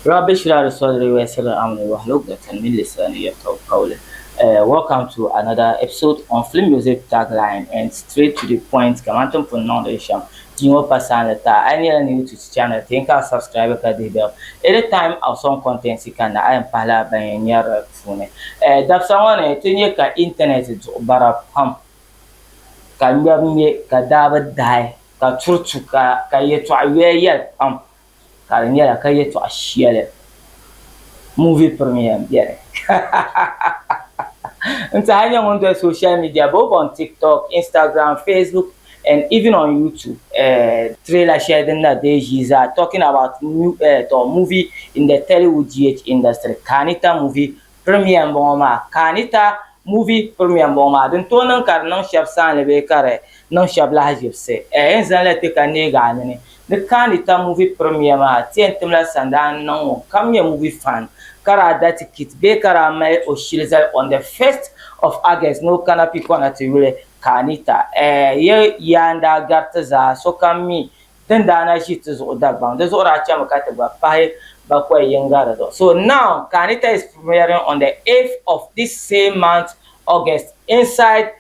رب اشرح لي صدري ويسر امري واحلل عقدة من لساني يفقهوا قولي. Welcome to another episode on Film Music Tagline and straight to the point. Kamantum pronunciation. Jingo pasaneta. Any new to the channel. Think I subscribe ka the bell. Anytime our song content you can I am pala by phone. That someone tinye ka internet bara pam. Ka nyamye ka daba dai ka turtu ka yeto awe pam. Ka nyala ka yeto ashiele. Movie premiere biere. And on the social media, both on TikTok, Instagram, Facebook, and even on YouTube. Trailer shared in the day, he's talking about new movie in the Tollywood GH industry. KAANITA movie premiere boma. KAANITA movie premiere boma. Then tonan karnan shab san lebe kare non shab lahajib se. Enzale te kane gane. The KAANITA movie premiere ma tientemla sandan non come your movie fan. Kara that kit be kara mai o shilza on the 1st of August no kana pikona tiwile KAANITA ye yanda gartaza so kami then dana shi to Dagbani there's ora chama kata ba pahe ba kwa yengara do. So now KAANITA is premiering on the 8th of this same month August inside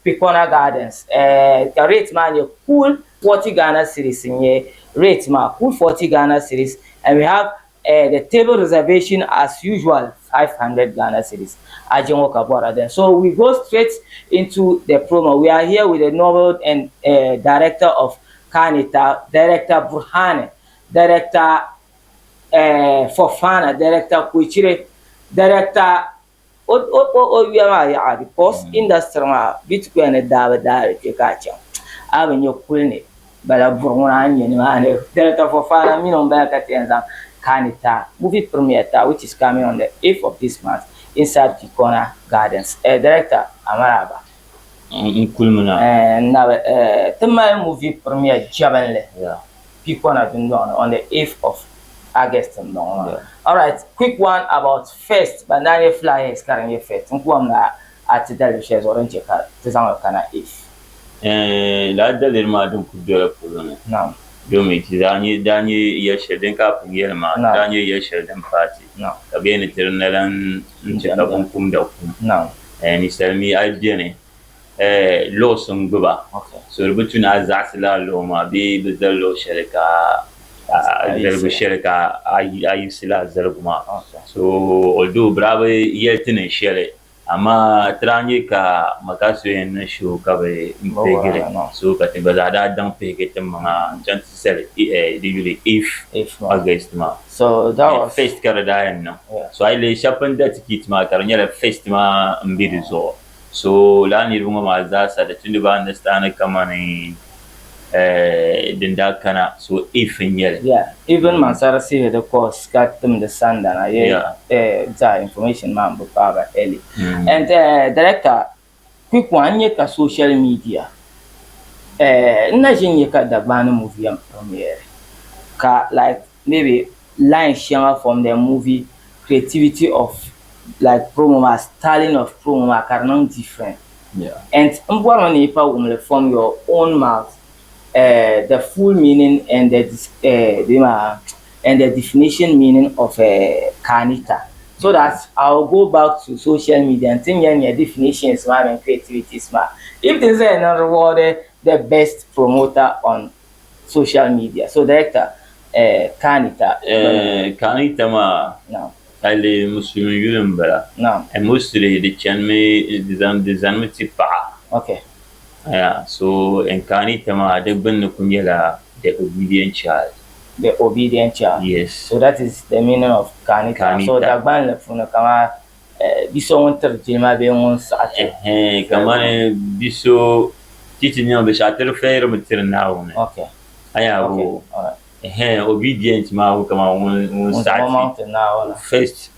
Pikona Gardens. The rate man you cool 40 Ghana series in here rate man cool 40 Ghana series, and we have the table reservation as usual 500 Ghana cedis. So we go straight into the promo. We are here with the novel and director of KAANITA, director Burhane, director Fofana, director Kuichire, director post industry ma bitcoin and David Kikacha. Aven your queen, but a Burhane, director Fofana, Minon Bakatians. KAANITA movie premiere which is coming on the 8th of this month inside Pikona Gardens. Director Amaraba. And now the movie premiere Jabanle. Pikona on the 8th of August. All right, quick one about first. Banana flyers carrying first. At the television orange card. This is our if. La delirma d'un coup de No. Domi dani yashedin kafin yelma dani yashedin party kabe ni tirnalan njaka kum da kum ni salmi aljene lo sun guba so rubutu na zasila lo ma bi bizallo sharika zalbu sharika ayi sila zalguma so although brave yeltinin shele amma tranye ka makaso yen show ka be impegere so ka te bazada dan pegete mga chance sel if August ma so that was first karada no so I le shapen that kit ma karanya la first ma mbirizo so la ni runga ma za sa da tuni ba understand kamani dinda kana so if nyere even Mansara see the course got them the sand and that information man but early and director quick one ye ka social media na jin ye ka Dagbani movie premiere ka like maybe line share from the movie creativity of like promo styling of promo karnon different and mbwa ni pa from your own mouth the full meaning and the definition meaning of KAANITA, so that I'll go back to social media and think your definitions and creativity smart. If there's another reward, the best promoter on social media. So director KAANITA ma no. Ali Muslim Yulimbara. No. And mostly the channel design with okay. Yeah, so in KAANITA ma the ben kunyela the obedient child. The obedient child. Yes. So that is the meaning of KAANITA. So Dagbani lefuna kama biso wonter jima be won sa kama biso titi nyo be shatel faire mutir nawo. Okay. Aya go. Obedient ma kama won sa first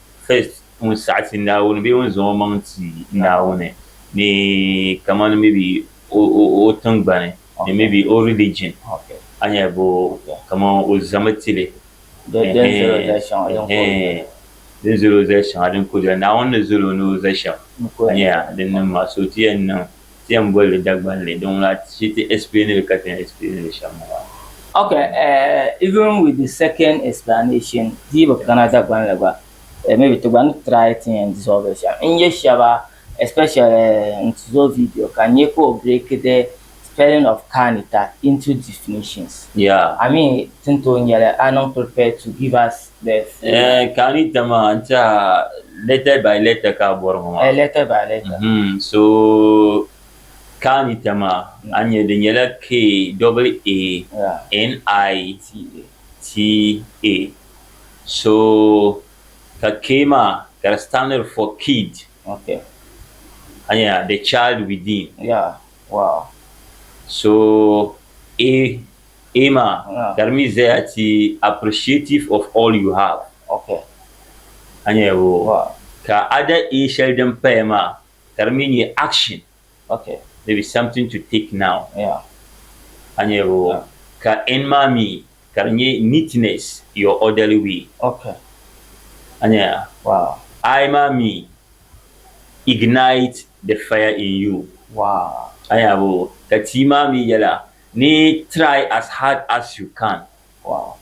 won sa nawo be won zo manti nawo ne. Ni kama maybe o tongbane maybe o religion anya bo kama o zamatile the zero adin ko na wannan zero no zesha yeah then ma so tiyan nan tiyan bol Dagbani don la city explain ka ten explain shama Okay, even with the second explanation, Diva Canada Gwanagua, maybe to one try it and dissolve it. In Yeshava, especially in the video, can you break the spelling of KAANITA into definitions? Yeah. I mean, Tinto Nyala are not prepared to give us the KAANITA ma anta letter by letter ka borgo ma. letter by letter. So KAANITA ma anya de nyala K double A N I T A. So ka Kema ka standard for kid. Okay. Anya the child within. Yeah. Wow. So Ema that means that appreciative of all you have. Okay. Anya wo. Wow. Ka other sheldom pema that means action. Okay. There is something to take now. Yeah. Anya wo. Ka enmami karnye neatness your orderly way. Okay. Anya. Wow. I mami ignite the fire in you. Wow. Anya wo. Ka timami yala ni try as hard as you can. Wow.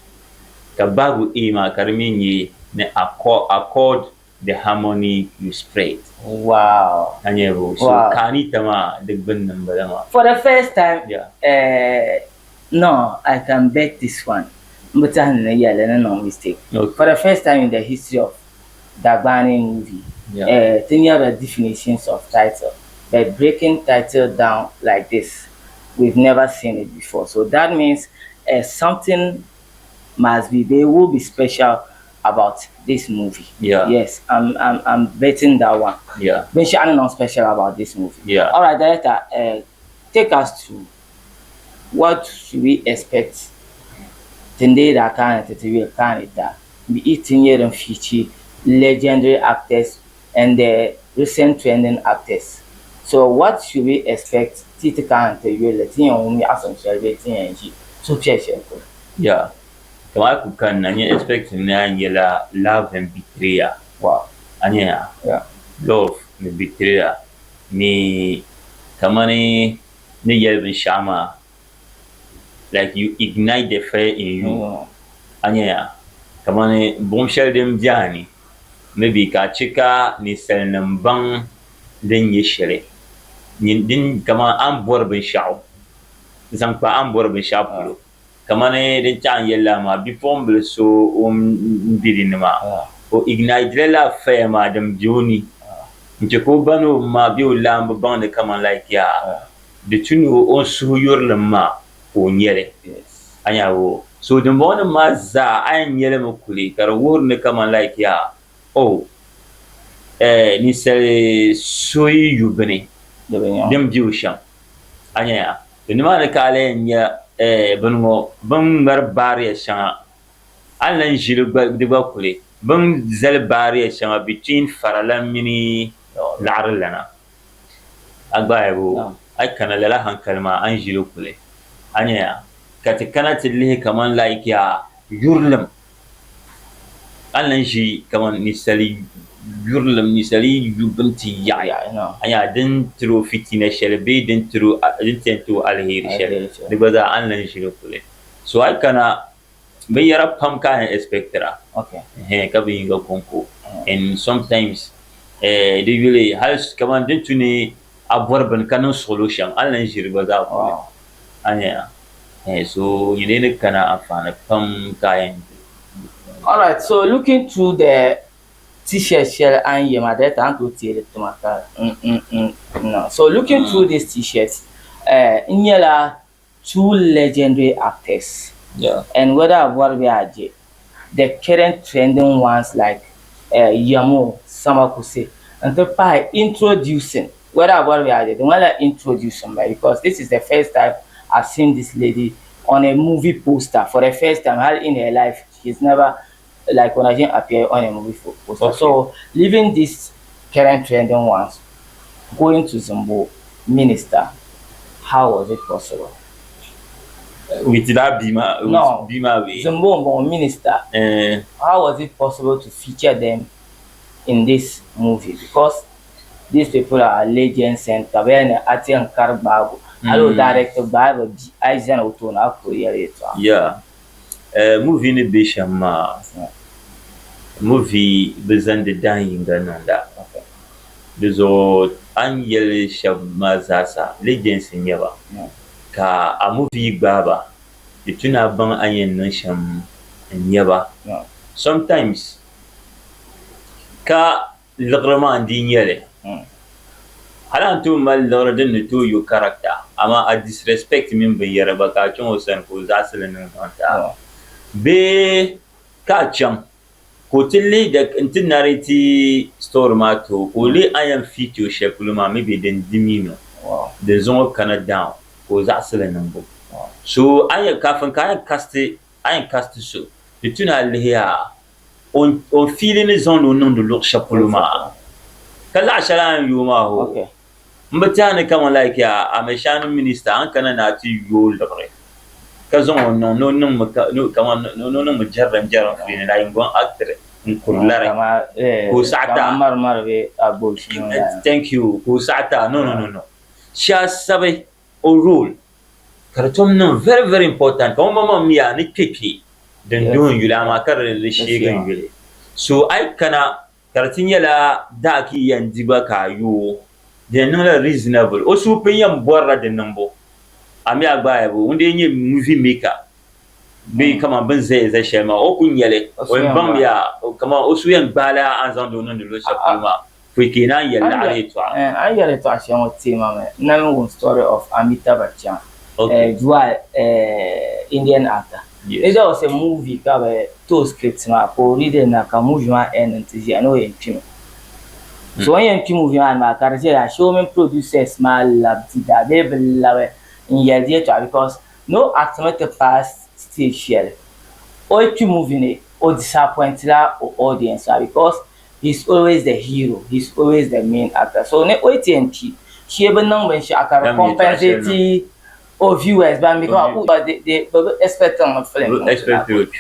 Ka bagu ema karminye ne accord the harmony you spread. Wow. So Wow. KAANITA ma the good number ma. For the first time, yeah. No, I can bet this one. But no mistake. Okay. For the first time in the history of Dagbani movie, then you have the definitions of title. By breaking title down like this, we've never seen it before. So that means something must be, there will be special about this movie. Yeah. Yes, I'm betting that one. Yeah. When she not special about this movie. Yeah. All right, director, take us to what should we expect today that KAANITA be eating here and feature legendary actors and the recent trending actors. So what should we expect Titi KAANITA will let you know as on celebrating and so yeah. Kama ku kan nanya expect na yela love and betrayal. Wow. Anya. Yeah. Love and betrayal. Ni kama ni yelbin shama. Like you ignite the fire in you. Anya. Kama ni bombshell dem jani. Maybe ka chika ni sel nambang den yeshere. Ni din kama an borbin shaw. Zang pa an borbin shaw. Kama ne den chan yella ma before bil so bidin ma o ignite la fire ma dem joni nje ko bano ma bi o lamb ban de kama like ya de tunu on su yor ma o nyele anya wo so de mon ma za an nyele ma kuli kar wor ne kama like ya oh ni se soyi yubene dem bi o sham anya de ma ne kale nya ben mar bariya shanga allan jilu de ba kule ben zal bariya shanga between faralan mini la'arlana agba yabo ay kana lala hankal ma an jilu kule anya kati kana tilli kaman like ya yurlam allan ji kaman nisali yurlam nisali yubunti ya anya den tro fitina shelbe den tro den tento alheri shel de baza allan jilu kule so ay kana be yara pam ka expectera okay ka be ga konko and sometimes they really has kaman den tuni aborban kanon solution allan jilu baza ko anya so yene kana afana pam kayan. All right, so looking through the t-shirt shell and yemade and to tomato. No. So looking through this t-shirt, in yela two legendary actors. Yeah. And whether what we are the current trending ones like Yamo Samakuse and the by introducing whether what we are the one that introduce somebody because this is the first time I've seen this lady on a movie poster for the first time in her life. She's never like when I didn't appear on a movie poster. Okay. So leaving these current trending ones, going to Zimbo minister, how was it possible? With that Bima, no, Bima way. Zimbo minister. How was it possible to feature them in this movie? Because these people are legends and Kabene Ati and Karbago. Hello, director Bible. I send out to na Korea. Yeah. Movie ni bishama. Movie bezan de dying gananda. Dezo an yele shabmazasa legends nyaba. Ka a movie baba. Ituna bang ayen nan sham nyaba. Sometimes ka lagrama ndi yele. Halan tu mal lora den to your character. Ama a disrespect min be yara ba ka chon sen ko zaselen nan ta. Be ka cham ko tilli da intin nariti store ma to ko li ayam fit yo shepuluma me be den dimino. The zone kana down ko zaselen nan bo. So ayan kafin ka ayan cast so. Bituna liya on feeling zone no non de lo shepuluma. Kala shalan yuma ho. Okay. Mbatiane kama like ya ameshanu minister an kana na ti yo lore kazon no kama no mujarram jaram fi na ingon actor nkurlare ko sata mar be abolshi. Thank you ko sata no sha sabe o rule karatom no very important ko mama miya ni pipi den don yula ma kar le shegan yule so ai kana karatin yala da ki yanzu ba ka yo they are not reasonable. Also, pay them borra the number. I may buy one day movie maker. Be come on, Benze, the Shema, open yellow, or Bambia, come on, also young Bala and Zando, the Lucia Palma. We can I yell I yell it to a young team. One story of Amita Bachchan, dual Indian actor. It's also a movie cover two scripts now for reading a Kamujma and Tiziano in Chim. So when you movie man, my character show me producers my love to that baby love in your theater because no actor past stage share. Or you movie or disappoint or audience because he's always the hero, he's always the main actor. So ne OTNT, she even know when she compensate or viewers, but because they expect on film. Expect you.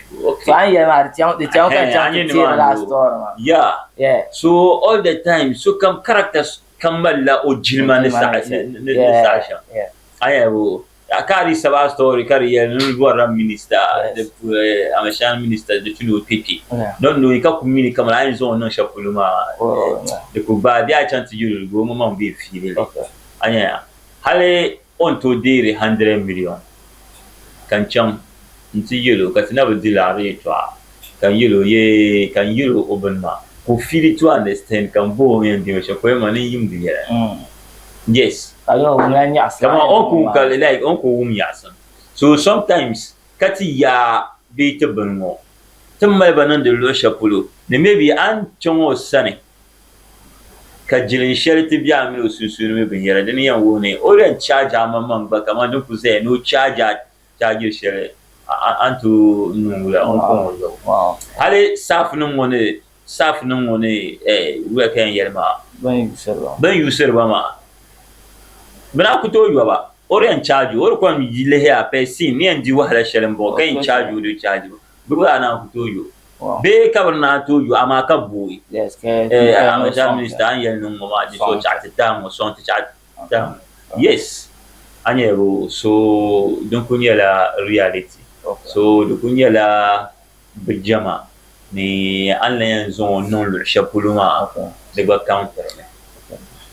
So I am the last story. Yeah. So all the time, so come characters come la o jilman sasha. Yeah. I have a carry Sabah story, carry a little minister, the American minister, the two pity. Don't know, you can't communicate, come lines on no shapuluma. The Kuba, they are chance to you, go, Mamma be feeling. Anya, Hale on to dairy 100 million. Can chum into yellow, because never deal a rate. Can you open ma? Who feel it to understand, can bow and do a money in the air. Yes. Come on, Uncle like Uncle Yasan. So sometimes, Katia beat a bunmo. Some my banan de Loshapulu. They may be Aunt Chongo Sunny. Kajilin Shelly Biami or Susu be here, then young woman, or in charge among but I'm not to say no charge at charge Shelly. Antu Nula. Wow. Hale Safnum money, where can Yerma? When you serve Mama. But I could tell you about or in charge you or come you lay here pay see me and you had a shell and book in charge you to charge you. But I now to you. Be cover now to you, I'm a boy. Yes, I'm a minister and no more so chat it down or something to chat down. Yes. And so don't kunyala reality. So the kunyala bijama ni online zone non shapuluma the got counter.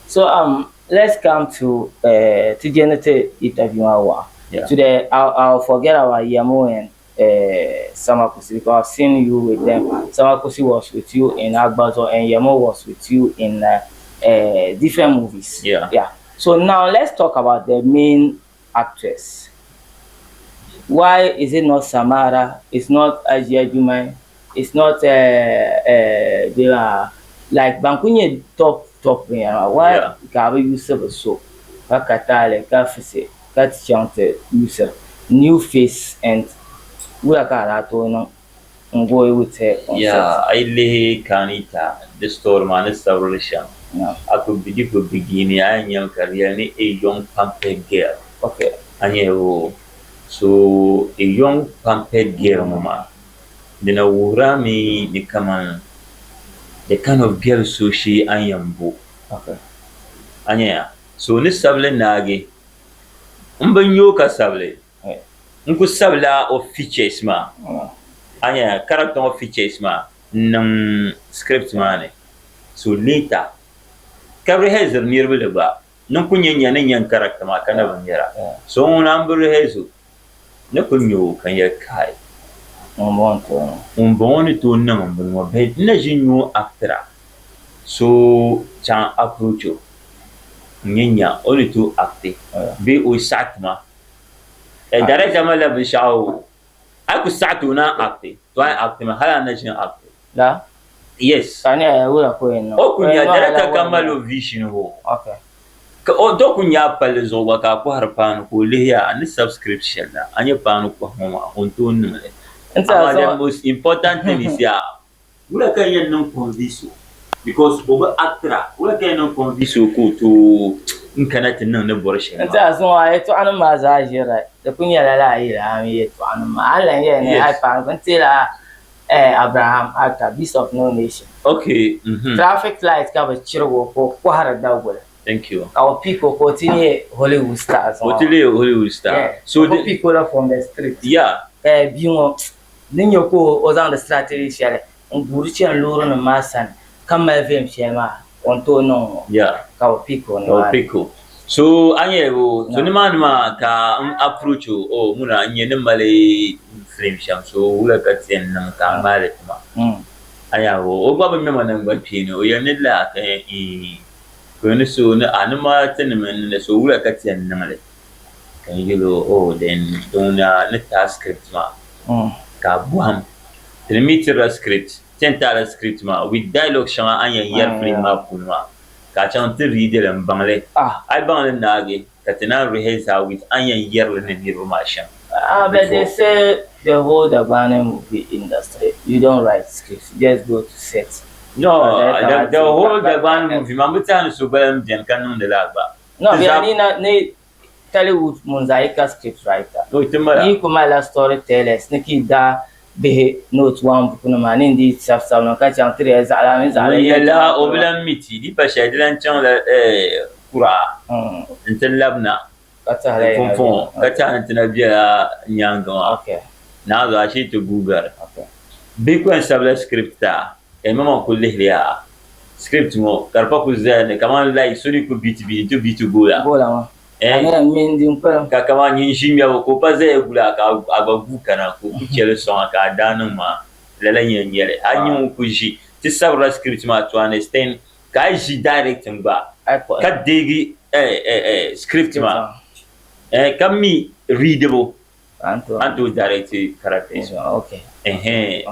So let's come to Janet interview hour. Today I'll forget our Yamo and Samakusi because I've seen you with them. Samakusi was with you in Agbazo and Yamo was with you in different movies. Yeah. So now let's talk about the main actress. Why is it not Samara? It's not Ajia Jumai. It's not they are like Bankunye top. Why Gabi Yusuf so? Kakatale, Kafise, Katchante, Yusuf, new face, and we are Karato and go with her. Yeah, I lay KAANITA, the store man is revolution. I could be different beginning, I am young career, a young pampered girl. Okay. And so a young pampered girl, Mama. Then I will run me the command. The kind of girl so she I am bo. Okay. Anya. So ni sable nage. Mbanyo ka sabli. Nku sabla o features ma. Anya character o features ma nang script ma ne. So later kabri hezer nirbi le ba. Nan kun nya nan character ma kana ban yara. So on ambri hezu. Na kun yo kan ya kai. On bon to nan bon mo be na jinyo actra. So chan approach nyanya only to acte. Be o satma. Director ma la bishaw. Aku satu na acte. To acte ma hala na jin acte. La? Yes. Kanya wala ko eno. O kunya director kamalo vision ho. Okay. Ka o do kunya pale zo ba ka ko harpan ko liya ni subscription na. Anya panu ko homa on to nle. Ama the most important thing is ya. Wala kanya non conviso. Because boba actra wala kanya non conviso ko to nkanatin nan na borshe. Nta so ay to an ma za jira. Da kunya la yi la mi to an ma Allah ya ne ai pa ban tela Abraham aka beast of no nation. Okay. Traffic light ka ba cirgo ko har dagwala. Thank you. Our people continue Hollywood stars. Hollywood star. Yeah. So the people are from the street. Yeah. Biyo ninyo ko ozan the strategy share. Ngurichi an loro na masan kama vem shema on to no. Yeah. Our people no. Our people. So anye wo so ni man ma ka approach o muna anye ne male frame sham so wula ka tien nan ka male ma. Aya wo o baba me manan ba pino o ya ne la ka ko ne so ne anuma tin men ne so wula ka tien nan male. Kan yelo o then dona ne ta script ma. Ka buham. Trimitra script, tentara script ma with dialogue shanga anya yer frame ma punwa. Ka chan ti read them bangle. Ai bangle nage katina rehearse with anya yer ne niru ma shan. But they say the whole Dagbani movie industry, you don't write scripts, you just go to set. No, the whole Dagbani movie, mambutan so balam jen kanun de lagba. No, we are ni Hollywood mosaic script writer. No, timara. Ni kumala storytellers, niki da be note one kuna mani ndi saf no ka chan 3 zala yalla o bilan miti di pa shadilan chan la kura intel labna kata hala fon kata antina biya nyanga. Okay. Na zo ashi to google. Okay. Bi ko sabla script ta e mama ko lehliya script mo karpa ku zane kaman like suri ku bit to gola ma ana min din ko ka kama nyin shimya ko pa zai gula ka abagu kana ko ku kele son ka danin ma lalan yanyere anyu ku ji ti sabra script ma to understand ka ji directing ba ka digi script ma kami readable anto direct characters. Okay.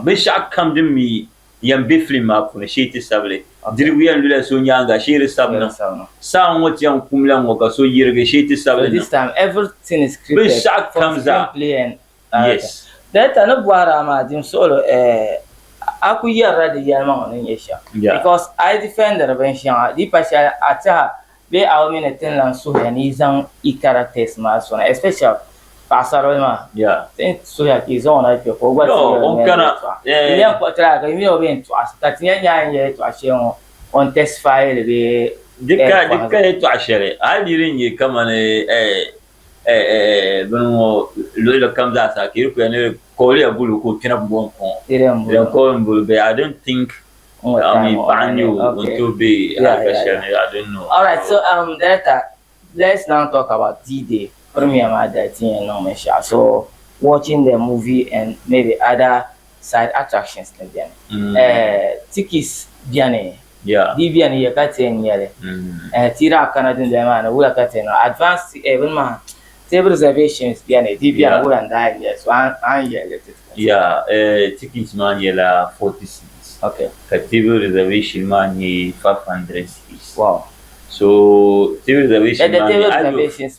Be shak kam dim mi yam be film ma ko shi ti sable diri wiyan lula so nyanga shiri sabna sa wot yan kumla ngoka so yirge shi ti sable. This time everything is scripted. Be shak comes up. Yes. That no bwara ma dim solo aku yarra de yalma on yesha. Because I defend the revention di pasha ata be awmi ne tenlan so yani zan I characters ma so especially pasaro ma. Yeah. So ya ki zona pe ko gwa on kana ile ko tra ka mi oben to asta tinya nya to ashe on test file be dikka to ashere adirin ye kama ne bunu lo kam za sa ki ko ne ko le bulu ko pina bon ko ko bulu be I don't think I mean banyu to be I don't know. All right, so let's now talk about D-Day. Premier so watching the movie and maybe other side attractions tickets biane di biane ya katen yale tira kana din da ma na wula katen advanced even ma table reservations biane di biane wula nda yes an yale tickets man yela 40 seats. Okay. Table reservation man ni 500 seats. Wow. So table reservation reservations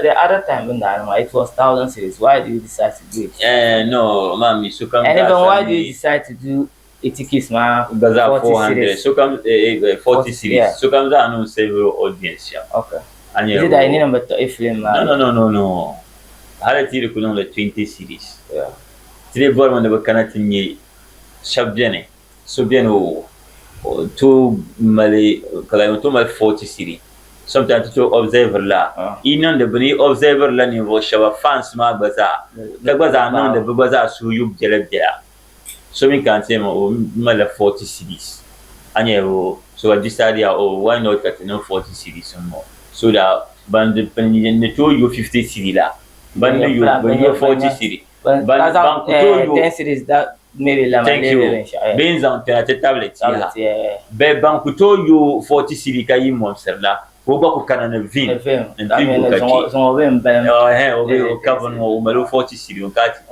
the other time when it was 1,000 series. Why do you decide to do it? No, mommy. So come. And even why do you decide to do a tickets, man? Because 400. So come 40 series. Yeah. So comes I know several audience. Yeah. Okay. And is it that I need number to film? No. How did you know the 20 series? Yeah. Today, boy, when they were connecting me, Shabjane, so bien to Malay, 40 series. sometimes to observer la inon de bani observer la ni vo shaba fans ma gbaza ka gbaza non de gbaza su yub jele dia so mi kan say ma o mala 40 cities anya wo so I decided why not cut no 40 cities more so that band ne to you 50 cities la band you 40 cities band to you 10 cities that maybe la thank you benz on tablet be banku to you 40 cities kayi mo serla wo ba ko kana na vin en people ka so ben ben o carbon mo malo 40 cities on ka ti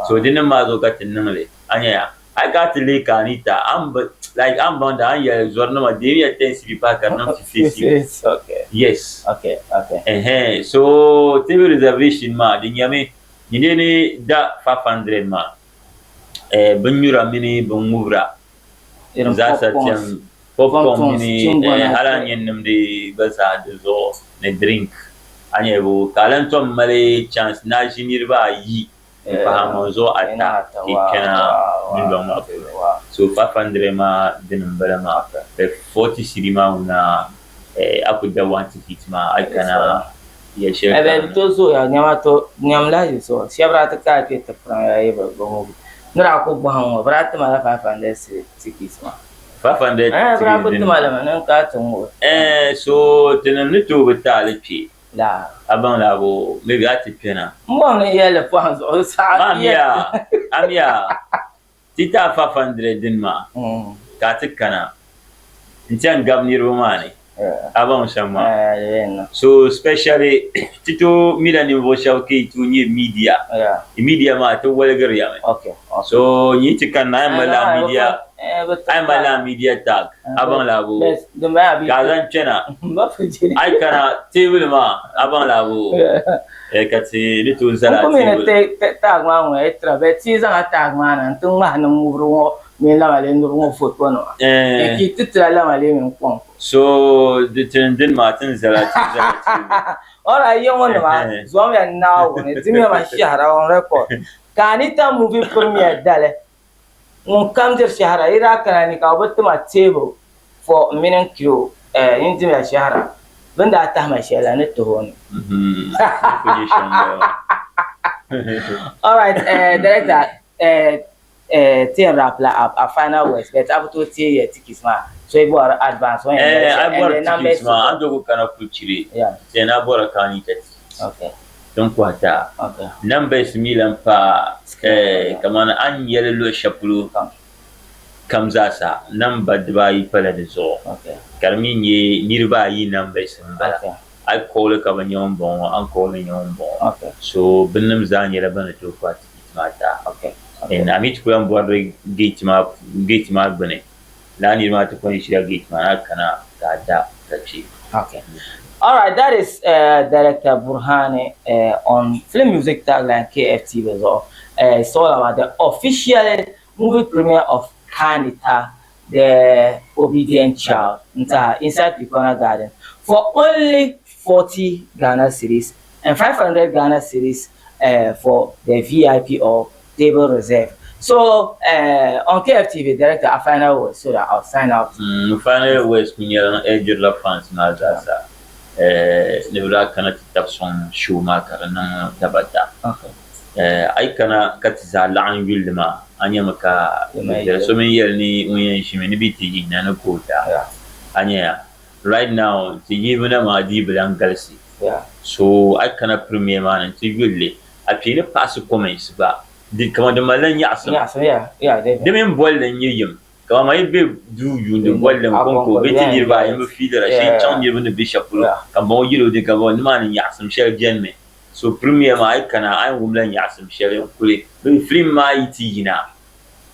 so dinna ma zo ka tinle anya I got to like KAANITA. I'm bound to anya zorno ma devi 10 cities pa karna 50 cities. Okay. Yes. Okay. So TV reservation ma di nyame ni da 500 ma banyura mini bangura za sa tiam popcorn mini halan yenum di gaza de zo ne drink anya bu kalan tom male chance na jinirba yi fahamo zo ata ikena nindo ma so 500 ma dinum bala ma 40 cinema na akuda want ticket ma aikana ya share ebe to zo ya nyama to nyamla so siabra ta ka ke ta pra ya ba go nura ko bahan wa brat ma 500 tickets ma 500 bra ko ta malama nan ka tun so tinam ni to bitalipi la abang la bo maybe ati pena mo ne yele pounds o sa amia tita 500 din ma ka tikana ntian gabnir romani abang sama so especially tito milani bo shauki to ni media ma to walgar ya okay so ni tikana mala media tag abang labo kazan chena ai kana table ma abang labo kati litu zala ko mena te tag ma ngwe trabe ti za tag ma nan tung ma na muvro mi la wale nuru foto no ki titra la wale mi ko so the tendin martin zala ora yo no ma zo me now ne timi ma shahara on record KAANITA movie premiere dale come to Shahara, Iraq and Nikabatuma table for meaning Q, into my Shahara. When that time I shall and it to home. All right, director, team Rapla, a final words, but up to tea tickets, ma. So you bought advance when I bought tickets, ma. I don't kind of put you. Yeah, then I bought a KAANITA. Okay. Donc wata numbers milan pa kamana an yello shapulu kamzasa number dbai pala de zo karmin ye nirba yi numbers mbala I call ka banyon bon an call nyon bon so binum zan yela bana to kwati mata en amit ko am borre gate ma bane la nirma to ko shi gate ma kana ta tachi All right, that is director Burhane on Film Music Tagline KFTV as well. It's all about the official movie premiere of KAANITA, The Obedient Child, inside Picona Garden, for only 40 Ghana cedis and 500 Ghana cedis for the VIP or table reserve. So on KFTV, director, a final word so that I'll sign out. Final words, Ejula fans, Nazasa. Nebra kana tapson shuma karana tabata ay kana katza la'an yulma anya maka so men yerni uyen shimeni biti na na kota anya right now ti yibuna ma di blan galsi so ay kana premier man ti yulle a pile pass comments ba di kama de malan yasam de men bolen yiyim kama mai be du yunde bolen konko beti dirba yimbe fidara shay chan yibune bishop kam bon yiro de kama man yasam shel jenme so premier ma ay kana ay wumlan yasam shel kuli be film ma iti yina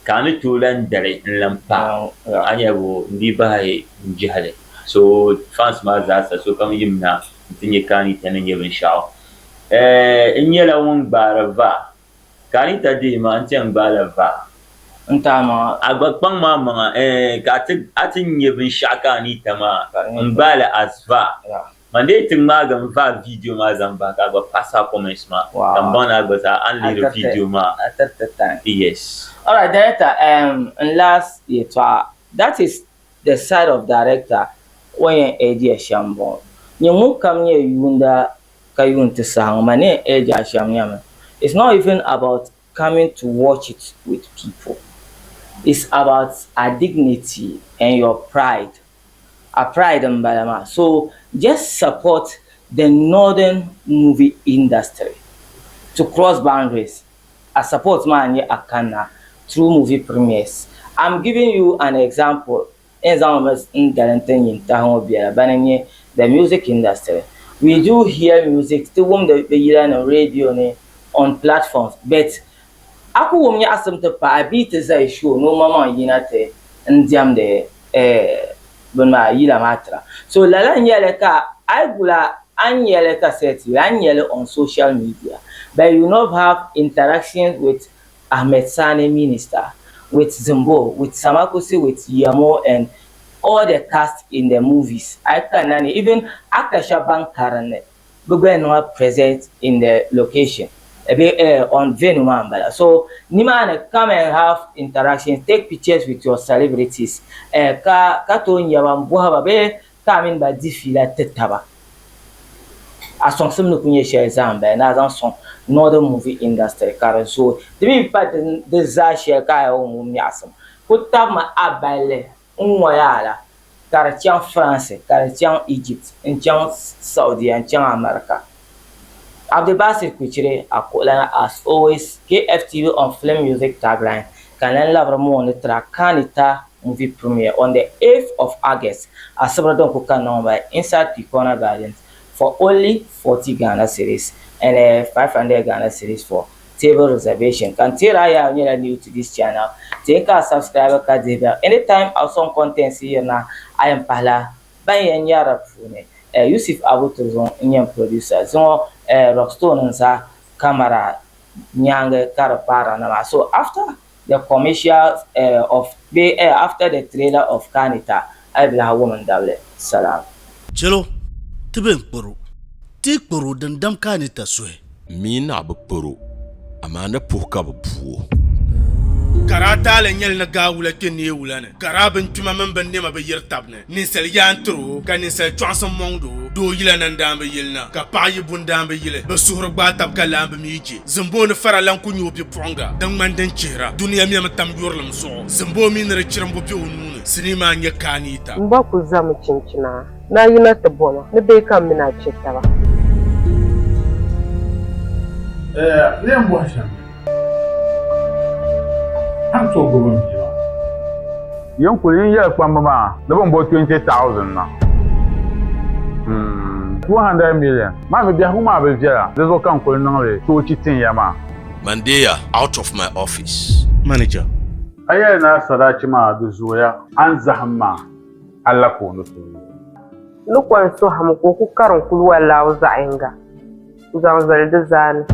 kana tulan dare lampa anya bo ndi bae jihale so fans ma za so kam yimna tinye KAANITA ne yebin shaw inyela won barava KAANITA di ma antian barava ntama agbakpang ma ka atin yebin sha KAANITA ma mbala asva mande tin ma gam va video ma zamba ka ba passa comments ma kan bana ba sa an little video ma yes. All right, director, and last year that is the side of director when AD Shambon. Nyamu kam nye yunda kayun to sang mane eja sham nyama. It's not even about coming to watch it with people. It's about our dignity and your pride. A pride in Balama. So just support the northern movie industry to cross boundaries. I support Manye Akana through movie premieres. I'm giving you an example. The music industry. We do hear music still on radio on platforms, but aku wum ya asumta pa beat zai show no mama yina te ndiam de bon ma yila matra. So lala nyele ka I gula anyele ka set anyele on social media, but you not have interactions with Ahmed Sani minister, with Zimbo, with Samakosi, with Yamo and all the cast in the movies. I can even actor Shaban Karane, but not present in the location. On venue mambala. So Nimana come and have interactions, take pictures with your celebrities. Kato nyawambuha babe come in by difila tetaba. As some no kunye share zamba na zan son northern movie industry karen so the me part the za share ka o mumi asam. Put up my abale unwayala karatian France, karatian Egypt, and Saudi and America. Abdebasir Kuchire Akola as always KFTV on Flame Music tagline. Can love more on the track KAANITA movie premiere on the 8th of August at Sabradon Kuka number inside Picona Gardens for only 40 Ghana series and 500 Ghana series for table reservation. Can tell I new to this channel. Take a subscriber card anytime I some content here now. I am Pala by Yara Fune. Yusuf Abutuzon Indian producer. So Rockstone and sa camera nyanga karapara nama. So after the commercials of after the trailer of KAANITA, I will have woman double salam. Chelo tiben poro tik poro dan dam KAANITA swe mina bu poro amana puka bu puo karata le nyel na gawula kenye wulane karabin tuma men ban nema be yirtabne ni sel yantro kan ni sel chanson mondo do yila nan dambe yilna ka payi bundambe yile be suhur gba tab kalambe miji zimbo ne faralan ku nyobi ponga dan man den chira duniya mi am tam yorlum so zimbo mi ne chirambo pe onune sinima nya KAANITA mba ku zamu cincina na yina taboma ne be kam mina chitaba Lembo sham I'm so good. Young Queen, yes, Mama, the one bought 20,000 now. 200 million. Mamma, be a woman with Jella. There's no come calling only 2 cheating Yama. Mandea out of my office. Manager I am not Sadachima, the Zoya, and Zahama. Allah Kono. Look one so hamko ku karon kulwa lawo za enga uzanzal da zani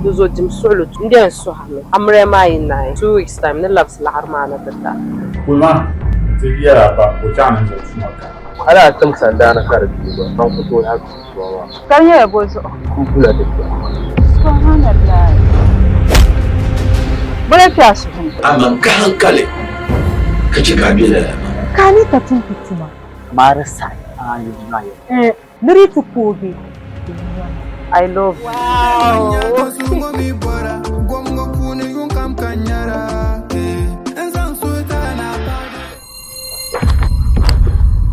Duzo jim solo ndian so hame amre mai nai 2 weeks time ne labs la harmana tata Kulma, Tigira, but Chana is smoker. Ala tam sandana kar duba ban fito da suwa kariya bozo kun kula da ku subhanallah baraka su Amma ka hankali ka ci kabila KAANITA tun fitima marasa ayu nayo nuri tukobi I love you.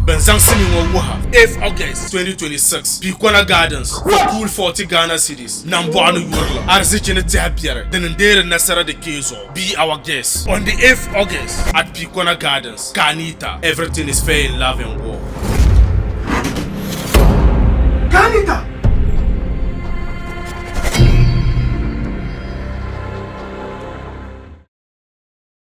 Benzang Simi Waha 8th August 2026 Picona Gardens for cool 40 Ghana cities Nambuanu Yurla Arzichine Tiapiere then Ndere Nasara de Kezo be our guest on the 8th August at Picona Gardens KAANITA everything is fair in love and war KAANITA